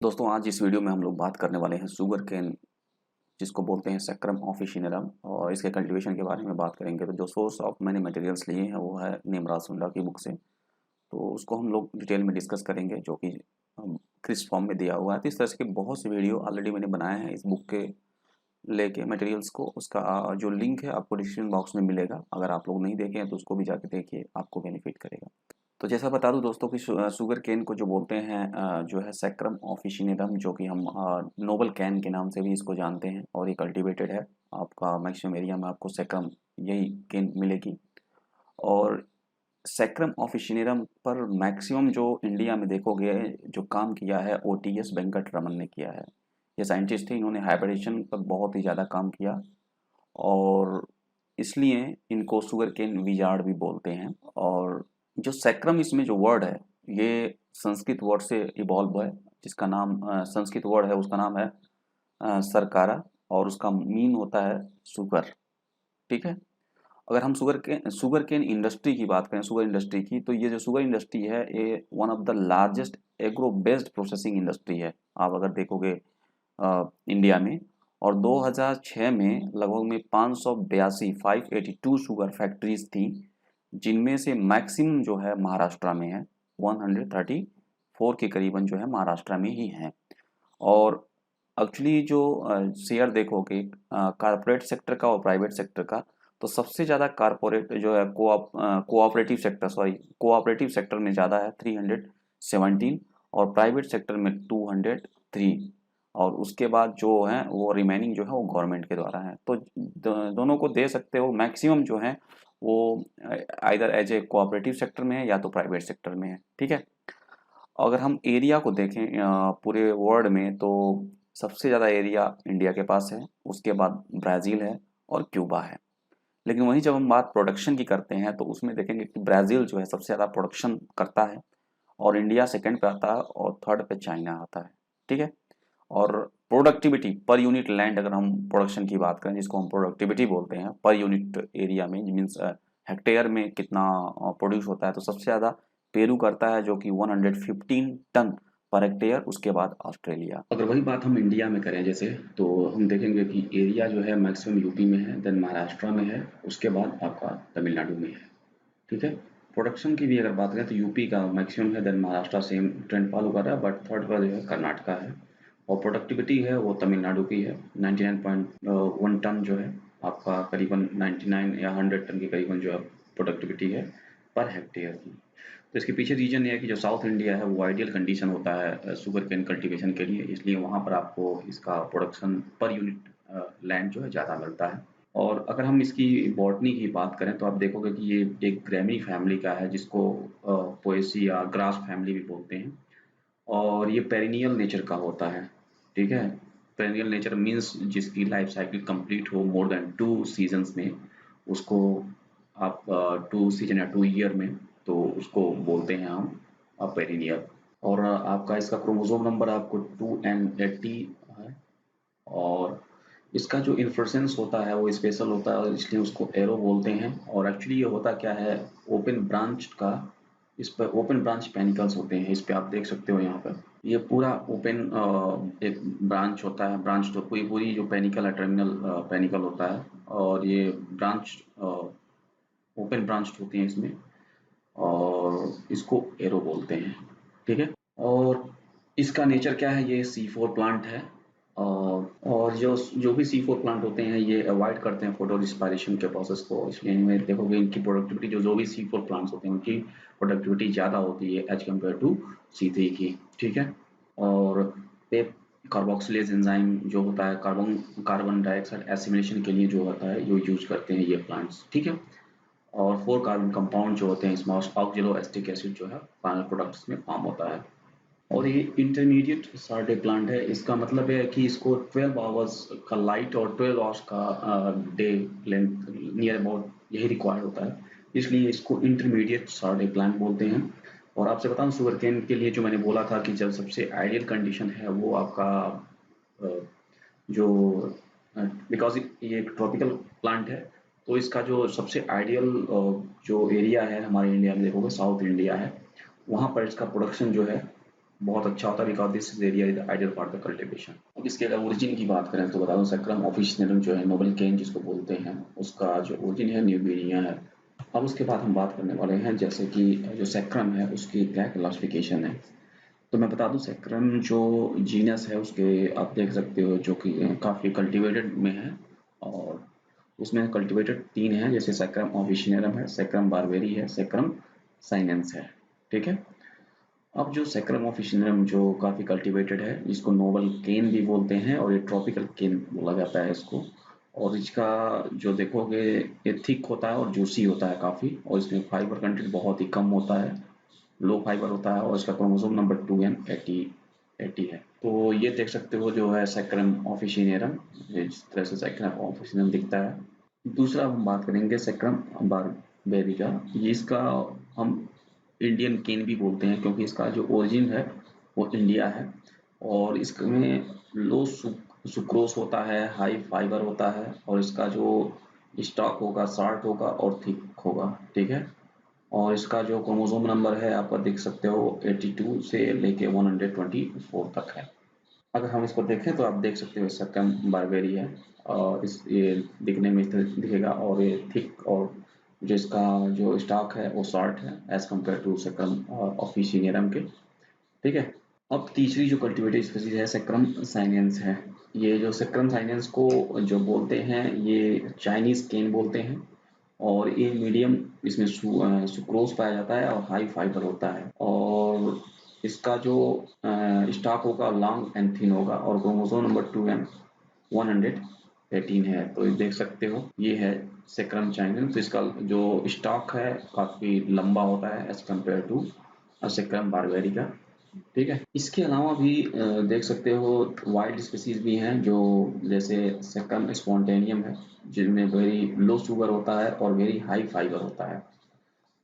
दोस्तों आज इस वीडियो में हम लोग बात करने वाले हैं शुगर केन जिसको बोलते हैं सैक्रम ऑफिशिनेरम और इसके कल्टीवेशन के बारे में बात करेंगे। तो जो सोर्स ऑफ मैंने मटेरियल्स लिए हैं वो है निमराज सुंडा की बुक से। तो उसको हम लोग डिटेल में डिस्कस करेंगे जो कि क्रिस्प फॉर्म में दिया हुआ है। तो इस तरह के बहुत से वीडियो ऑलरेडी मैंने बनाए हैं इस बुक के लेके मटेरियल्स को। उसका जो लिंक है आपको डिस्क्रिप्शन बॉक्स में मिलेगा। अगर आप लोग नहीं देखे हैं तो उसको भी जाके देखिए, आपको बेनिफिट करेगा। तो जैसा बता दूं दोस्तों कि शुगर केन को जो बोलते हैं जो है सैक्रम ऑफिशिनेरम, जो कि हम नोबल कैन के नाम से भी इसको जानते हैं और ये कल्टीवेटेड है। आपका मैक्सिमम एरिया में आपको सैक्रम यही केन मिलेगी। और सैक्रम ऑफिशिनेरम पर मैक्सिमम जो इंडिया में देखोगे जो काम किया है ओटीएस वेंकट रमन ने किया है। ये साइंटिस्ट थे, इन्होंने हाइब्रिडेशन पर बहुत ही ज़्यादा काम किया और इसलिए इनको शुगर केन विजार्ड भी बोलते हैं। और जो सैक्रम इसमें जो वर्ड है ये संस्कृत वर्ड से इवॉल्व है, जिसका नाम संस्कृत वर्ड है उसका नाम है सरकारा और उसका मीन होता है शुगर। ठीक है। अगर हम शुगर केन इंडस्ट्री की बात करें, शुगर इंडस्ट्री की, तो ये जो शुगर इंडस्ट्री है ये one of the largest agro based processing industry है। आप अगर देखोगे इंडिया में। और 2006 में लगभग में 582 शुगर फैक्ट्रीज थी, जिनमें से मैक्सिमम जो है महाराष्ट्र में है। 134 के करीबन जो है महाराष्ट्र में ही है। और एक्चुअली जो शेयर देखोगे कारपोरेट सेक्टर का और प्राइवेट सेक्टर का, तो सबसे ज़्यादा कारपोरेट जो है कोऑपरेटिव सेक्टर, कोऑपरेटिव सेक्टर में ज़्यादा है 317 और प्राइवेट सेक्टर में 203। और उसके बाद जो है वो रिमेनिंग जो है वो गवर्नमेंट के द्वारा है। तो दोनों को दे सकते हो। मैक्सिमम जो है वो either as a cooperative sector में है या तो प्राइवेट सेक्टर में है। ठीक है। अगर हम एरिया को देखें पूरे वर्ल्ड में, तो सबसे ज़्यादा एरिया इंडिया के पास है, उसके बाद ब्राज़ील है और क्यूबा है। लेकिन वहीं जब हम बात प्रोडक्शन की करते हैं तो उसमें देखेंगे कि ब्राज़ील जो है सबसे ज़्यादा प्रोडक्शन करता है और इंडिया सेकंड पे आता है और थर्ड पे चाइना आता है। ठीक है। और प्रोडक्टिविटी पर यूनिट लैंड, अगर हम प्रोडक्शन की बात करें जिसको हम प्रोडक्टिविटी बोलते हैं पर यूनिट एरिया में, मीन्स हेक्टेयर में कितना प्रोड्यूस होता है, तो सबसे ज़्यादा पेरू करता है जो कि 115 टन पर हेक्टेयर। उसके बाद ऑस्ट्रेलिया। अगर वही बात हम इंडिया में करें जैसे, तो हम देखेंगे कि एरिया जो है मैक्सिमम यूपी में है, देन महाराष्ट्र में है, उसके बाद आपका तमिलनाडु में है। ठीक है। प्रोडक्शन की भी अगर बात करें तो यूपी का मैक्सिमम है, then Maharashtra same trend follow कर रहा है, बट थर्ड पर जो है कर्नाटका है। और प्रोडक्टिविटी है वो तमिलनाडु की है। 99.1 टन जो है आपका, करीबन 99 या 100 टन के करीबन जो है प्रोडक्टिविटी है पर हेक्टेयर की। तो इसके पीछे रीजन ये है कि जो साउथ इंडिया है वो आइडियल कंडीशन होता है शुगर केन कल्टीवेशन के लिए, इसलिए वहाँ पर आपको इसका प्रोडक्शन पर यूनिट लैंड जो है ज़्यादा मिलता है। और अगर हम इसकी बॉटनी की बात करें तो आप देखोगे कि ये एक ग्रेमी फैमिली का है, जिसको पोएसी या ग्रास फैमिली भी बोलते हैं। और ये पेरिनियल नेचर का होता है। ठीक है। पेरिनियल नेचर मीन्स जिसकी लाइफ साइकिल कंप्लीट हो मोर देन 2 सीजन्स में, उसको आप 2 सीजन या 2 ईयर में, तो उसको बोलते हैं हम पेरिनियल। और आपका इसका क्रोमोसोम नंबर आपको 2n80 है। और इसका जो इन्फ्लोरेसेंस होता है वो स्पेशल होता है और इसलिए उसको एरो बोलते हैं। और एक्चुअली ये होता क्या है, ओपन ब्रांच का, इस पर ओपन ब्रांच पेनिकल्स होते हैं। इस पे आप देख सकते हो यहाँ पर ये पूरा ओपन एक ब्रांच होता है। ब्रांच तो पूरी पूरी जो पेनिकल है टर्मिनल पेनिकल होता है, और ये ब्रांच ओपन ब्रांच होती है इसमें, और इसको एरो बोलते हैं। ठीक है। और इसका नेचर क्या है, ये C4 प्लांट है। और जो जो भी C4 प्लांट होते हैं ये अवॉइड करते हैं फोटो रिस्पायरेशन के प्रोसेस को, इसलिए इनमें देखोगे इनकी प्रोडक्टिविटी, जो भी C4 प्लांट्स होते हैं उनकी प्रोडक्टिविटी ज़्यादा होती है एज कम्पेयर टू C3 की। ठीक है। और पेप कार्बोक्सिलेज एंजाइम जो होता है कार्बन डाइऑक्साइड एसिमिलेशन के लिए जो होता है, ये यूज करते हैं ये प्लांट्स। ठीक है। और 4 कार्बन कंपाउंड जो होते हैं इसमें ऑक्जेलो एसिटिक एसिड जो है फाइनल प्रोडक्ट्स में फॉर्म होता है। और ये इंटरमीडिएट सार्डे प्लांट है। इसका मतलब है कि इसको 12 आवर्स का लाइट और 12 आवर्स का डे लेंथ नियर अबाउट यही रिक्वायर्ड होता है, इसलिए इसको इंटरमीडिएट सार्डे प्लांट बोलते हैं। और आपसे बताऊं शुगर केन के लिए जो मैंने बोला था कि जब सबसे आइडियल कंडीशन है वो आपका जो बिकॉज ये एक ट्रॉपिकल प्लांट है, तो इसका जो सबसे आइडियल जो एरिया है हमारे इंडिया में देखोगे साउथ इंडिया है, वहाँ पर इसका प्रोडक्शन जो है बहुत अच्छा होता है because this area is ideal for the cultivation. अब इसके अगर ओरिजिन की बात करें तो बता दूं सैक्रम ऑफिशियनम जो है नोबल केन जिसको बोलते हैं उसका जो ओरिजिन है न्यूबिनिया है। अब उसके बाद हम बात करने वाले हैं जैसे कि जो सैक्रम है उसकी क्या क्लासिफिकेशन है। तो मैं बता दूं सैक्रम जो जीनस है उसके आप देख सकते हो जो कि काफ़ी कल्टीवेटेड में है और उसमें कल्टीवेटेड 3 हैं जैसे सैक्रम ऑफिशियनम है, सैक्रम बारबेरी है, सैक्रम साइनेंस है। ठीक है। अब जो सैक्रम ऑफिशियनम जो काफ़ी कल्टीवेटेड है इसको नोबल केन भी बोलते हैं और ये ट्रॉपिकल केन बोला जाता है इसको। और इसका जो देखोगे ये थिक होता है और जूसी होता है काफ़ी और इसमें फाइबर कंटेंट बहुत ही कम होता है, लो फाइबर होता है और इसका क्रोमोसोम नंबर 2n80 है। तो ये देख सकते हो जो है सैक्रम ऑफिशियनम जिस तरह से सैक्रम ऑफिशियनम दिखता है। दूसरा हम बात करेंगे सैक्रम बारबेरी का। ये इसका हम इंडियन केन भी बोलते हैं क्योंकि इसका जो ओरिजिन है वो इंडिया है और इसमें लो सुक्रोस होता है, हाई फाइबर होता है और इसका जो स्टॉक होगा शार्ट होगा और थिक होगा। ठीक है। और इसका जो क्रोमोसोम नंबर है आपका देख सकते हो 82 से लेके 124 तक है। अगर हम इसको देखें तो आप देख सकते हो सैक्रम बारबेरी है और इस ये दिखने में इस तरह दिखेगा और ये थिक और जो इसका जो स्टॉक है वो शॉर्ट है एज कम्पेयर टू सैक्रम ऑफिशियनम के। ठीक है। अब तीसरी जो कल्टीवेटेड स्पीसीज है सैक्रम साइनेंस है। ये जो सैक्रम साइनेंस को जो बोलते हैं ये चाइनीज केन बोलते हैं और ये मीडियम इसमें सुक्रोज पाया जाता है और हाई फाइबर होता है और इसका जो स्टॉक होगा लॉन्ग एंड थिन होगा और क्रोमोसोम नंबर 2n118 है। तो ये देख सकते हो ये है सैक्रम चाइनेंस। तो इसका जो स्टॉक है काफ़ी लंबा होता है as compare to Saccharum barberi का। ठीक है। इसके अलावा भी देख सकते हो वाइल्ड स्पीसीज भी हैं जो जैसे सैक्रम स्पॉन्टेनियम है जिनमें वेरी लो शुगर होता है और वेरी हाई फाइबर होता है।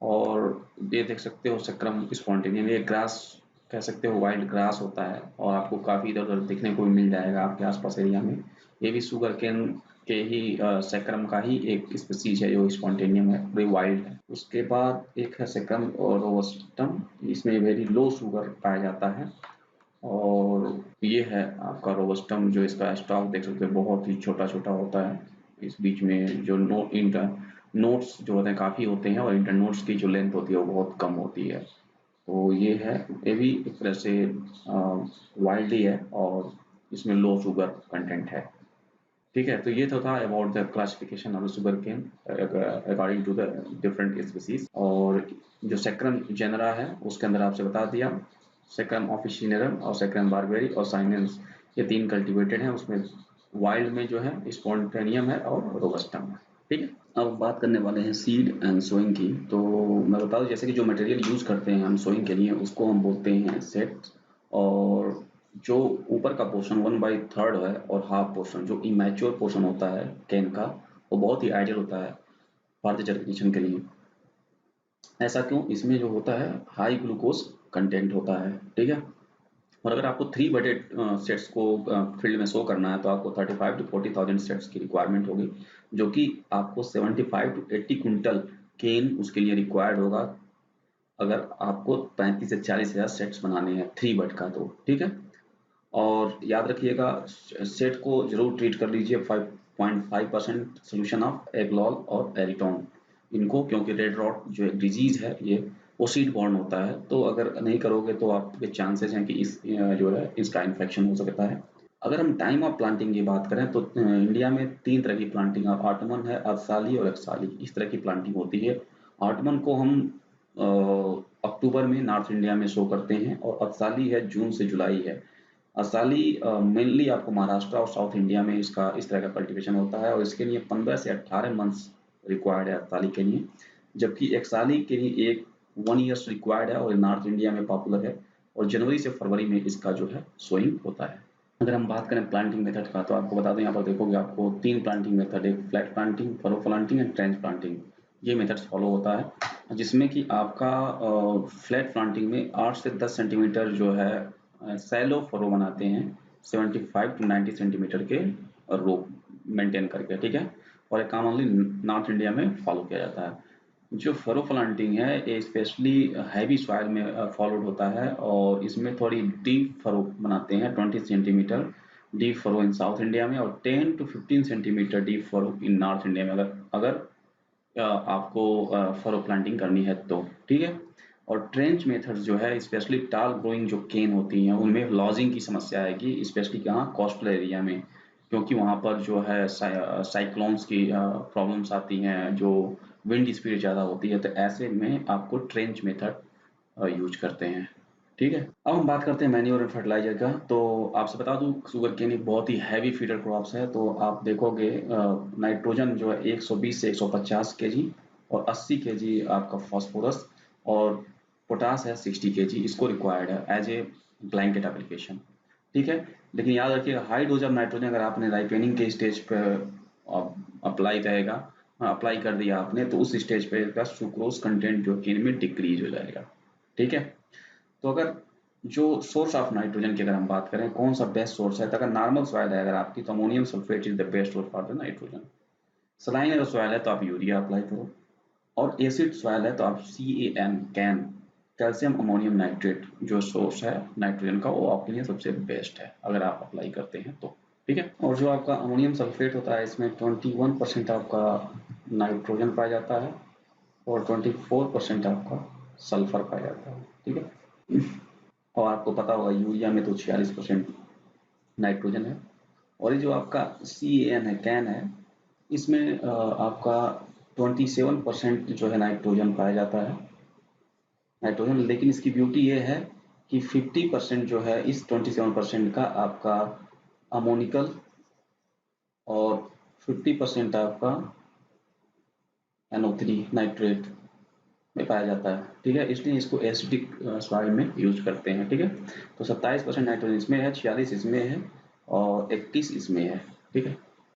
और ये देख सकते हो सैक्रम स्पॉन्टेनियम ये ग्रास कह सकते हो वाइल्ड ग्रास होता है और आपको काफ़ी इधर उधर दिखने को भी मिल जाएगा आपके आसपास एरिया में। ये भी शुगर केन के ही सैक्रम का ही एक स्पीसीज है जो स्पॉन्टेनियम है पूरे वाइल्ड है। उसके बाद एक है सैक्रम और रोबस्टम इसमें वेरी लो शुगर पाया जाता है और ये है आपका रोबस्टम जो इसका स्टॉक देख सकते हो बहुत ही छोटा छोटा होता है। इस बीच में जो नोट्स जो होते हैं काफ़ी होते हैं और इंटर नोट्स की जो लेंथ होती है वो बहुत कम होती है। तो ये है ये भी एक तरह से वाइल्ड ही है और इसमें लो शुगर कंटेंट है। ठीक है। तो ये तो था about the classification of the sugar cane according to the different species. और जो सैक्रम जेनरा है उसके अंदर आपसे बता दिया सैक्रम ऑफिशियनम और सैक्रम बारबेरी और साइनेंस ये 3 कल्टीवेटेड हैं। उसमें वाइल्ड में जो है स्पॉन्टेनियम है और रोबस्टम है। ठीक है। अब हम बात करने वाले हैं सीड एंड सोइंग की। तो मैं बता दूं जैसे कि जो मटेरियल यूज़ करते हैं हम सोइंग के लिए उसको हम बोलते हैं सेट। और जो ऊपर का पोर्शन 1/3 है और हाफ पोर्शन जो इमेच्योर पोर्शन होता है कैन का वो बहुत ही आइडियल होता है फॉर द जर्मिनेशन के लिए। ऐसा क्यों? इसमें जो होता है हाई ग्लूकोज कंटेंट होता है। ठीक है। और अगर आपको 3 बटेड सेट्स को फील्ड में शो करना है तो आपको 35 to 40,000 सेट्स की रिक्वायरमेंट होगी जो कि आपको 75 to 80 क्विंटल केन उसके लिए रिक्वायर्ड होगा अगर आपको 35 से 40,000 सेट्स बनाने हैं 3 बट का। तो ठीक है। और याद रखिएगा सेट को जरूर ट्रीट कर लीजिए 5.5% सोल्यूशन ऑफ एगलॉल और एरिटोन इनको क्योंकि रेड रॉट जो एक डिजीज है ये वो सीड बॉर्न होता है। तो अगर नहीं करोगे तो आपके चांसेस हैं कि इस जो है इसका इन्फेक्शन हो सकता है। अगर हम टाइम ऑफ प्लांटिंग की बात करें तो इंडिया में 3 तरह की प्लांटिंग ऑटमन है अर्धसाली और एकसाली इस तरह की प्लांटिंग होती है। ऑटमन को हम अक्टूबर में नॉर्थ इंडिया में शो करते हैं और अर्धसाली है जून से जुलाई है। असाली मेनली आपको महाराष्ट्र और साउथ इंडिया में इसका इस तरह का कल्टीवेशन होता है और इसके लिए 15 से 18 मंथ्स रिक्वायर्ड है असाली के लिए। जबकि एक साली के लिए एक 1 ईयर्स रिक्वायर्ड है और नॉर्थ इंडिया में पॉपुलर है और जनवरी से फरवरी में इसका जो है सोइंग होता है। अगर हम बात करें प्लांटिंग मेथड का तो आपको बता दें यहाँ पर देखोगे आपको 3 प्लांटिंग मेथड एक flat planting, furrow planting and trench planting ये मेथड्स फॉलो होता है जिसमें कि आपका फ्लैट प्लांटिंग में 8 से 10 सेंटीमीटर जो है सैलो फरो बनाते हैं 75 to 90 सेंटीमीटर के रो मेंटेन करके। ठीक है। और एक कॉमनली नॉर्थ इंडिया में फॉलो किया जाता है। जो फरो प्लांटिंग है ये स्पेशली हैवी सॉइल में फॉलोड होता है, और इसमें थोड़ी डीप फरो बनाते हैं, 20 सेंटीमीटर डीप फरो इन साउथ इंडिया में, और 10 to 15 centimetre deep furrow in north India में, अगर अगर आपको फरो प्लांटिंग करनी है तो, ठीक है। और ट्रेंच मेथड्स जो है स्पेशली टाल ग्रोइंग जो केन होती हैं उनमें लॉजिंग की समस्या आएगी, स्पेशली कहाँ, कोस्टल एरिया में, क्योंकि वहाँ पर जो है साइक्लोन्स की प्रॉब्लम्स आती हैं, जो विंड स्पीड ज़्यादा होती है, तो ऐसे में आपको ट्रेंच मेथड यूज करते हैं, ठीक है। अब हम बात करते हैं मैन्योर एंड फर्टिलाइजर का। तो आपसे बता दूं, शुगर केन एक बहुत ही हैवी फीडर क्रॉप्स है, तो आप देखोगे नाइट्रोजन जो है 120 से 150 केजी, और 80 केजी आपका फास्फोरस, और पोटास है 60 केजी, इसको रिक्वायर्ड है एज ए ब्लैंकेट एप्लीकेशन, ठीक है। लेकिन याद रखिएगा, हाई डोज ऑफ नाइट्रोजन अगर आपने राइपेनिंग के स्टेज पर अप्लाई रहेगा, अप्लाई कर दिया आपने, तो उस स्टेज पे का सुक्रोज कंटेंट जो केन में डिक्रीज हो जाएगा, ठीक है। तो अगर जो सोर्स ऑफ नाइट्रोजन की अगर हम बात करें, कौन सा बेस्ट सोर्स है, तो अगर नॉर्मल सॉइल है अगर आपकी, तो ammonium sulphate is the best source for the nitrogen. Saline अगर सॉइल है तो आप यूरिया अप्लाई करो, और एसिड सॉइल है तो आप कैन, कैल्शियम अमोनियम नाइट्रेट जो सोर्स है नाइट्रोजन का, वो आपके लिए सबसे बेस्ट है अगर आप अप्लाई करते हैं तो, ठीक है। और जो आपका अमोनियम सल्फेट होता है, इसमें 21% आपका नाइट्रोजन पाया जाता है, और 24% आपका सल्फर पाया जाता है, ठीक है। और आपको पता होगा यूरिया में तो 46% नाइट्रोजन है। और ये जो आपका CAN है, कैन है, इसमें आपका 27% जो है नाइट्रोजन पाया जाता है, नाइट्रोजन। लेकिन इसकी ब्यूटी ये है कि 50% जो है इस 27% का आपका अमोनिकल, और 50% आपका NO3 नाइट्रेट में पाया जाता है, ठीक है। इसलिए इसको एसिडिक सॉइल में यूज करते हैं, ठीक है। तो 27% नाइट्रोजन इसमें है, 46 इसमें है, और 31 इसमें है, ठीक है।